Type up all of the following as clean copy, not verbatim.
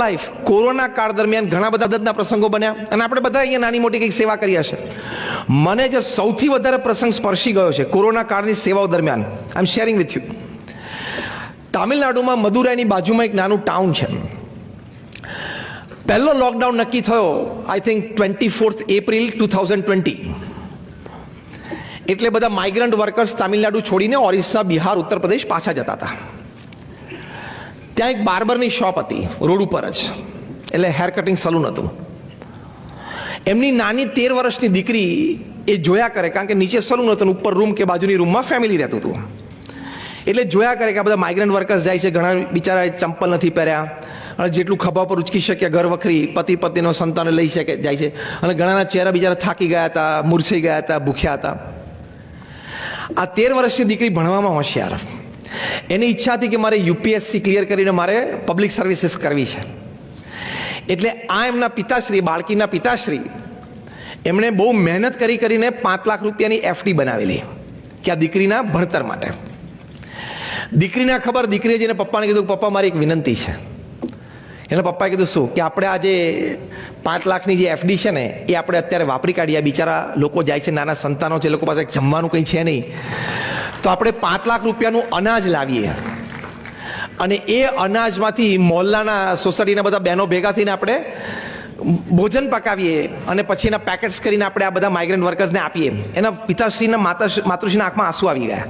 Life corona કાળ દરમિયાન ઘણા બધા મદદના પ્રસંગો બન્યા અને આપણે બધા અહીંયા નાની મોટી કંઈક સેવા કરી હશે. મને જે સૌથી વધારે પ્રસંગ સ્પર્શી ગયો છે કોરોના કાળની સેવાઓ દરમિયાન, આઈ એમ શેરિંગ વિથ યુ. તામિલનાડુમાં મદુરાઈની બાજુમાં એક નાનું ટાઉન છે. પહેલો લોકડાઉન નક્કી થયો આઈ થિંક 24 એપ્રિલ 2020. એટલે બધા માઇગ્રન્ટ વર્કર્સ તામિલનાડુ છોડીને ઓરિસ્સા, બિહાર, ઉત્તર પ્રદેશ પાછા જતા હતા. ત્યાં એક બાર્બરની શોપ હતી રોડ ઉપર જ, એટલે હેર કટિંગ સલૂન હતું. એમની નાની 13 વર્ષની દીકરી એ જોયા કરે, કારણ કે નીચે સલૂન હતું, ઉપર રૂમ કે બાજુની રૂમમાં ફેમિલી રહેતું હતું. એટલે જોયા કરે કે આ બધા માઇગ્રન્ટ વર્કર્સ જાય છે, ઘણા બિચારા ચંપલ નથી પહેર્યા અને જેટલું ખભા પર ઉચકી શક્યા ઘર વખરી પતિ પત્નીનો સંતાનો લઈ શકે જાય છે. અને ઘણાના ચહેરા બિચારા થાકી ગયા હતા, મૂર્છાઈ ગયા હતા, ભૂખ્યા હતા. આ 13 વર્ષની દીકરી ભણવામાં હોશિયાર, એની ઈચ્છા હતી કે મારે યુપીએસસી ક્લિયર કરીને મારે પબ્લિક સર્વિસીસ કરવી છે. એટલે આ એમના પિતાશ્રી, બાળકીના પિતાશ્રી, એમણે બહુ મહેનત કરીને 5 લાખ રૂપિયાની એફડી બનાવેલી કે આ દીકરીના ભણતર માટે. દીકરીને ખબર, દીકરીએ જઈને પપ્પાને કીધું, પપ્પા મારી એક વિનંતી છે. એના પપ્પાએ કીધું શું? કે આપણે આ જે 5 લાખની જે એફડી છે ને એ આપણે અત્યારે વાપરી કાઢીએ. બિચારા લોકો જાય છે, નાના સંતાનો છે, એ લોકો પાસે જમવાનું કંઈ છે નહીં, તો આપણે 5 લાખ રૂપિયાનું અનાજ લાવીએ અને એ અનાજમાંથી મોહલ્લાના, સોસાયટીના બધા બહેનો ભેગા થઈને આપણે ભોજન પકાવીએ અને પછી એના પેકેટ્સ કરીને આપણે આ બધા માઇગ્રન્ટ વર્કર્સને આપીએ. એના પિતાશ્રીના માતૃશ્રીના આંખમાં આંસુ આવી ગયા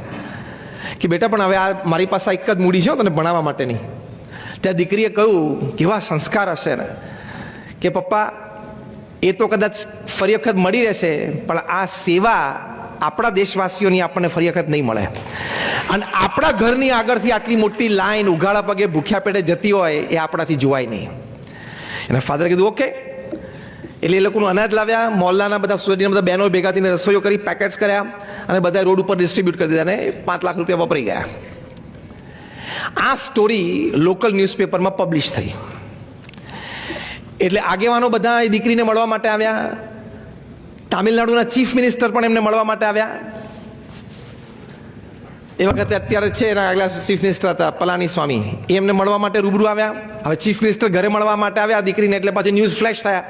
કે બેટા પણ હવે આ મારી પાસે એક જ મૂડી છે તને ભણાવવા માટેની. ત્યાં દીકરીએ કહ્યું, કેવા સંસ્કાર હશે ને, કે પપ્પા એ તો કદાચ ફરી વખત મળી રહેશે, પણ આ સેવા આપણા દેશવાસીઓની આપણને ફરી વખત નહીં મળે. અને આપણા ઘરની આગળથી આટલી મોટી લાઈન ઉઘાડા પગે ભૂખ્યા પેટે જતી હોય એ આપણાથી જોવાય નહીં. એના ફાધરે કીધું ઓકે. એટલે એ લોકોનું અનાજ લાવ્યા, મોહલ્લાના બધા સોસાયટીના બધા બહેનો ભેગા થઈને રસોઈઓ કરી, પેકેટ્સ કર્યા અને બધા રોડ ઉપર ડિસ્ટ્રીબ્યુટ કરી દીધા અને 5 લાખ રૂપિયા વપરાઈ ગયા. આ સ્ટોરી લોકલ ન્યૂઝપેપરમાં પબ્લિશ થઈ. એટલે આગેવાનો બધા એ દીકરીને મળવા માટે આવ્યા. તામિલનાડુના ચીફ મિનિસ્ટર પણ એમને મળવા માટે આવ્યા. એ વખતે અત્યારે છે એના આગલા ચીફ મિનિસ્ટર હતા પલાની સ્વામી, એ એમને મળવા માટે રૂબરૂ આવ્યા. હવે ચીફ મિનિસ્ટર ઘરે મળવા માટે આવ્યા દીકરીને, એટલે પાછી ન્યૂઝ ફ્લેશ થયા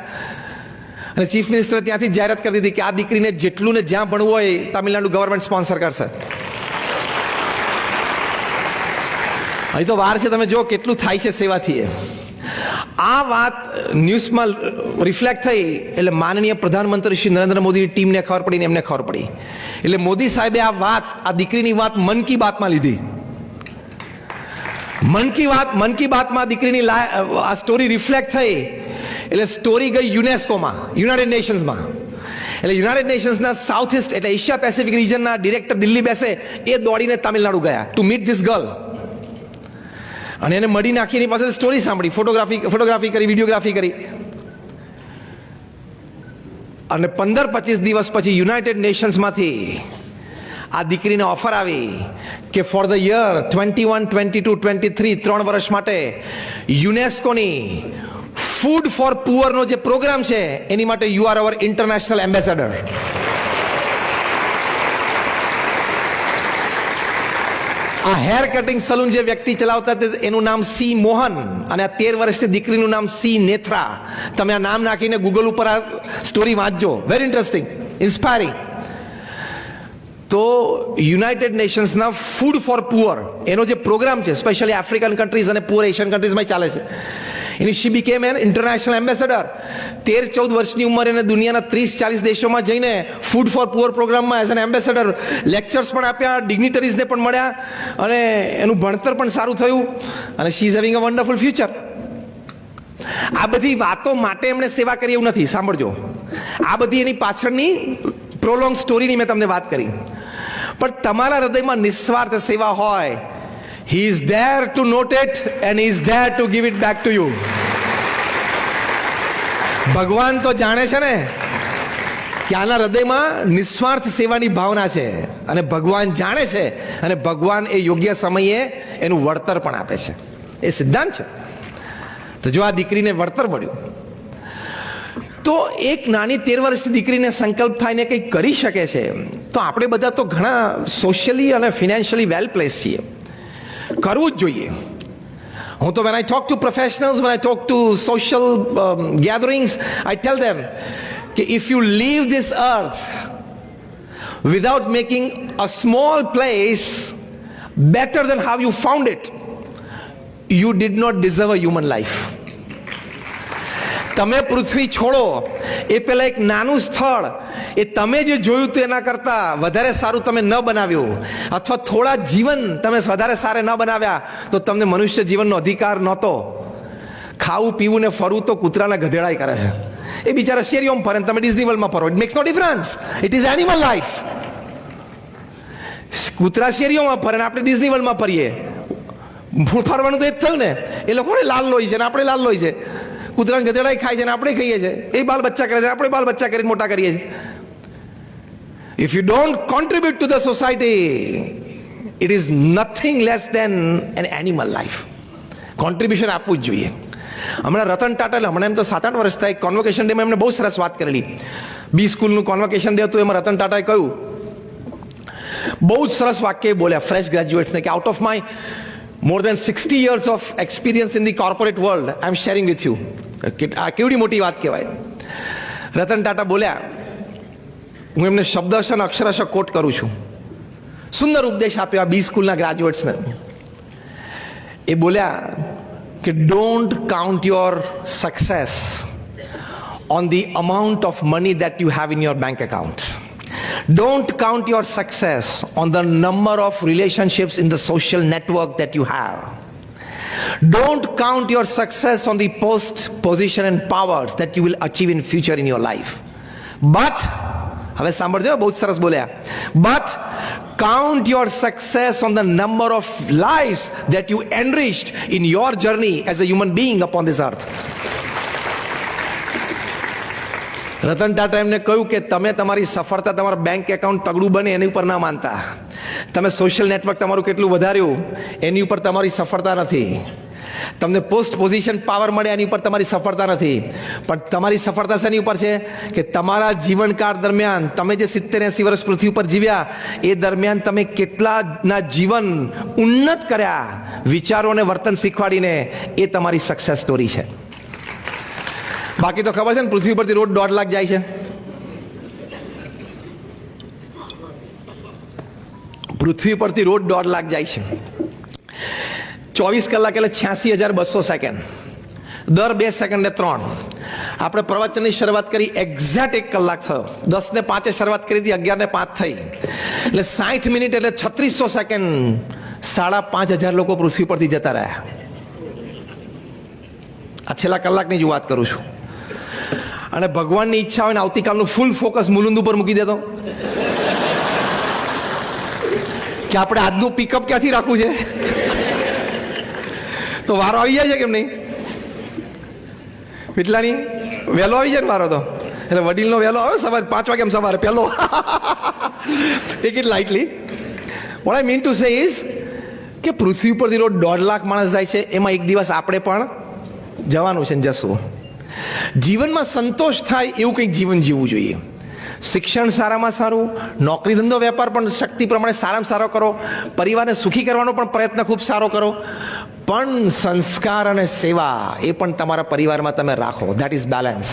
અને ચીફ મિનિસ્ટર ત્યાંથી જાહેરાત કરી દીધી કે આ દીકરીને જેટલું ને જ્યાં ભણવું હોય તામિલનાડુ ગવર્મેન્ટ સ્પોન્સર કરશે. અહીં તો વાર છે, તમે જો કેટલું થાય છે સેવાથી. આ વાત ન્યૂઝમાં રિફ્લેક્ટ થઈ એટલે માનનીય પ્રધાનમંત્રી શ્રી નરેન્દ્ર મોદીની ટીમને ખબર પડી ને એમને ખબર પડી. એટલે મોદી સાહેબે આ વાત, આ દીકરીની વાત મન કી બાતમાં લીધી. મન કી બાતમાં દીકરીની આ સ્ટોરી રિફ્લેક્ટ થઈ એટલે સ્ટોરી ગઈ યુનેસ્કોમાં, યુનાઇટેડ નેશન્સમાં. એટલે યુનાઇટેડ નેશન્સના સાઉથ ઇસ્ટ એટલે એશિયા પેસિફિક રિજનના ડિરેક્ટર દિલ્હી બેસે, એ દોડીને તામિલનાડુ ગયા ટુ મીટ ધીસ ગર્લ. અને એને મળી નાખી, એની પાસે સ્ટોરી સાંભળી, ફોટોગ્રાફી કરી, વિડીયોગ્રાફી કરી. અને 15-25 દિવસ પછી યુનાઇટેડ નેશન્સમાંથી આ દીકરીને ઓફર આવી કે ફોર ધ યર 21, 22, 23, 3 વર્ષ માટે યુનેસ્કોની ફૂડ ફોર પુઅરનો જે પ્રોગ્રામ છે એની માટે you are our international ambassador. આ હેર કટિંગ સલૂન જે વ્યક્તિ ચલાવતા એનું નામ સી મોહન અને આ 13 વર્ષની દીકરીનું નામ સી નેથરા. તમે આ નામ નાખીને ગૂગલ ઉપર આ સ્ટોરી વાંચજો, વેરી ઇન્ટરેસ્ટિંગ, ઇન્સ્પાયરિંગ. તો યુનાઇટેડ નેશન્સના ફૂડ ફોર પુઅર એનો જે પ્રોગ્રામ છે સ્પેશિયલી આફ્રિકન કન્ટ્રીઝ અને પુઅર એશિયન કન્ટ્રીઝમાં ચાલે છે, એની શી બીકેમ એન ઇન્ટરનેશનલ એમ્બેસેડર. 13-14 વર્ષની ઉંમરે એને દુનિયાના 30-40 દેશોમાં જઈને ફૂડ ફોર પુઅર પ્રોગ્રામમાં એઝ એન એમ્બેસેડર લેક્ચર્સ પણ આપ્યા, ડિગ્નિટરીઝને પણ મળ્યા અને એનું ભણતર પણ સારું થયું અને she is having a wonderful future. આ બધી વાતો માટે એમણે સેવા કરી એવું નથી, સાંભળજો. આ બધી એની પાછળની પ્રોલોંગ સ્ટોરીની મેં તમને વાત કરી. પણ તમારા હૃદયમાં નિસ્વાર્થ સેવા હોય, He is there to note it and he is there to give it back to you. ભગવાન તો જાણે છે ને કે આના હૃદયમાં નિસ્વાર્થ સેવાની ભાવના છે અને ભગવાન જાણે છે અને ભગવાન એ યોગ્ય સમયે એનું વળતર પણ આપે છે. એ સિદ્ધાંત છે. તો જો આ દીકરીને વળતર મળ્યું તો એક નાની 13 વર્ષની દીકરીને સંકલ્પ થાય ને કંઈક કરી શકે છે, તો આપણે બધા તો ઘણા સોશિયલી અને ફિનાન્શિયલી વેલ પ્લેસ છીએ, કરવું જ જોઈએ. હું તો when I talk to professionals, when I talk to social gatherings, I tell them that if you leave this earth without making a small place better than how you found it, you did not deserve a human life. તમે પૃથ્વી છોડો એ પહેલા એક નાનું સ્થળ એ તમે જે જોયું હતું એના કરતા વધારે સારું તમે ન બનાવ્યું, અથવા થોડા જીવન તમે વધારે સારા ન બનાવ્યા તો તમને મનુષ્ય જીવનનો અધિકાર નહોતો. ખાવું પીવું ને ફરવું તો કૂતરાના ગધેડાઈ કરે છે. એ બિચારા શેરીઓમાં ફરે, તમે ડિઝની વર્લ્ડમાં ફરો. It makes no difference. It is animal life. કૂતરા શેરીઓમાં ફરે ને આપણે ડિઝની વર્લ્ડમાં ફરીએ. ફરવાનું તો એ જ થયું ને. એ લોકોને લાલ લોહી છે ને આપણે લાલ લોહી છે. કૂતરાને ગધેડાઈ ખાય છે ને આપણે ખાઈએ છીએ. એ બાલ બચ્ચા કરે છે, આપણે બાલ બચ્ચા કરીને મોટા કરીએ છીએ. If you don't contribute to the society, it is nothing less than an animal life. Contribution આપવું જ જોઈએ. હમણાં રતન ટાટા, હમણાં એમ તો 7-8 વર્ષ થાય, કોન્વોકેશન ડેમાં એમને બહુ સરસ વાત કરેલી. બી સ્કૂલનું કોન્વોકેશન ડે હતું, એમાં રતન ટાટાએ કહ્યું, બહુ જ સરસ વાક્ય બોલ્યા ફ્રેશ ગ્રેજ્યુએટ્સને, કે out of my more than 60 years of experience in the corporate world, I am sharing with you. આ કેવડી મોટી વાત કહેવાય. રતન ટાટા બોલ્યા, હું એમને શબ્દશ અને અક્ષરશ કોટ કરું છું, સુંદર ઉપદેશ આપ્યો આ બી સ્કૂલના ગ્રેજ્યુએટ્સને. એ બોલ્યા કે don't count your success on the amount of money that you have in your bank account. Don't count your success on the number of relationships in the social network that you have. Don't count your success on the post, position and powers that you will achieve in future in your life. But, હવે સાંભળજો, બહુ સરસ બોલ્યા, but count your success on the number of lives that you enriched in your journey as a human being upon this earth. Ratan Tata એમને કહ્યું કે તમે તમારી સફળતા તમારા બેંક એકાઉન્ટ તગડું બને એની ઉપર ના માનતા. તમે સોશિયલ નેટવર્ક તમારું કેટલું વધાર્યું એની ઉપર તમારી સફળતા નથી. તમને પોસ્ટ પોઝિશન પાવર મળે એની ઉપર તમારી સફળતા નથી. પણ તમારી સફળતા શેની ઉપર છે કે તમારા જીવનકાળ દરમિયાન તમે જે 70-80 વર્ષ પૃથ્વી ઉપર જીવ્યા એ દરમિયાન તમે કેટલાના જીવન ઉન્નત કર્યા, વિચારો અને વર્તન શીખવાડીને, એ તમારી સક્સેસ સ્ટોરી છે. બાકી તો ખબર છે ને, પૃથ્વી પરથી રોજ 1.5 લાખ જાય છે. પૃથ્વી પરથી રોજ 1.5 લાખ જાય છે. 24 કલાક એટલે 86,200 સેકન્ડ. દર 2 સેકન્ડે 3. આપણે પ્રવચનની શરૂઆત કરી એક્ઝેક્ટ 1 કલાક થયો. 10:05 શરૂઆત કરી હતી, 11:05 થઈ, એટલે 60 મિનિટ એટલે 3600 સેકન્ડ. 5,500 લોકો પૃથ્વી પરથી જતા રહ્યા. આ છેલ્લા કલાકની જ વાત કરું છું. અને ભગવાનની ઈચ્છા હોય ને આવતીકાલનું ફૂલ ફોકસ મુલુંદ ઉપર મૂકી દેતો કે આપણે આજનું પિકઅપ ક્યાંથી રાખવું છે, તો વારો આવી જાય છે કેમ નહીં? કેટલાની વહેલો આવી જાય ને વારો તો, એટલે વડીલનો વહેલો આવે સવારે 5 વાગે સવારે પહેલો. Take it lightly. What I mean to say is કે પૃથ્વી ઉપરથી રોજ 1.5 લાખ માણસ જાય છે, એમાં એક દિવસ આપણે પણ જવાનું છે ને જશું. જીવનમાં સંતોષ થાય એવું કંઈક જીવન જીવવું જોઈએ. શિક્ષણ સારામાં સારું, નોકરી ધંધો વેપાર પણ શક્તિ પ્રમાણે સારામાં સારો કરો, પરિવારને સુખી કરવાનો પણ પ્રયત્ન ખૂબ સારો કરો, પણ સંસ્કાર અને સેવા એ પણ તમારા પરિવારમાં તમે રાખો. That is balance.